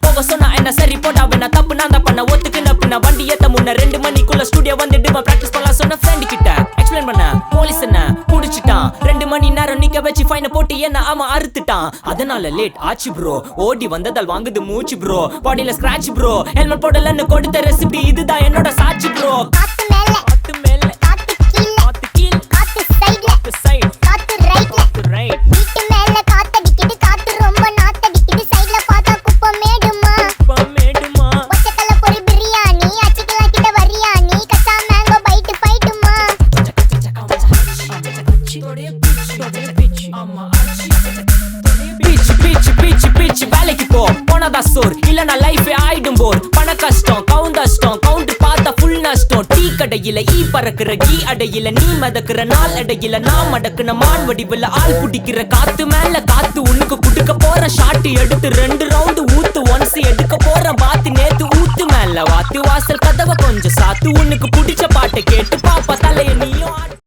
போக சொன்னா என்ன சரி போடா வேணா தப்பு நான் தான் பண்ண ஒத்துக்கு நப்புனா வண்டி ஏத்த முன்ன 2 மணிக்குள்ள ஸ்டுடியோ வந்துட்டு பிராக்டிஸ் பண்ணலாம் சொன்ன ஃப்ரெண்ட் கிட்ட எக்ஸ்பிளைன் பண்ண போலீஸ் என்ன புடிச்சிட்டான் 2 மணி நேரம் நிக்க வச்சு ஃபைனை போட்டு என்ன அவன் அறுத்துட்டான் அதனால லேட் ஆச்சு ப்ரோ ஓடி வந்ததால் வாங்குது மூச்சு ப்ரோ பாடியில ஸ்கிராட்ச் ப்ரோ ஹெல்மெட் போடலன்னு கொடுத்த ரெசிபி இதுதான் என்னோட சாட்சி ப்ரோ காத்து மேல காத்து கீழ காத்து சைடுல காத்து ரைட்ல வீட்டு மேல காத்தடிக்குது காத்து ரொம்ப நாத்தடிக்குது சைடுல பார்த்தா குப்பை மேடுமா ஒச்சக்கல்ல பொரி பிரியாணி அச்சிக்கலாம் கிட்ட வரியாணி கச்சா மேங்கோ பைட் ஃபைட்டுமா பிச் வேலைக்கு போ போனதா சோர் இல்லனா லைஃபே ஆயிடும் போர் பண கஷ்டம் கவுண்டர் பார்த்தா ஃபுல் நஷ்டம் டீ கடையில ஈ பறக்குற கீ அடையில நீ மதக்குற நாள் அடையில நான் மடக்குன மான் வடிவுல ஆள் புடிக்கிற காத்து மேல காத்து உனக்கு குடுக்க போற ஷாட் எடுத்து 2 ரவுண்ட் ஊத்து ஒன்ஸ் எடுக்க போற பாத்து நேத்து ஊத்து மேல வாத்து வாசல் கதவை கொஞ்சம் சாத்து உனக்கு பிடிச்ச பாட்டை கேட்டு பாப்பா தலைய நீ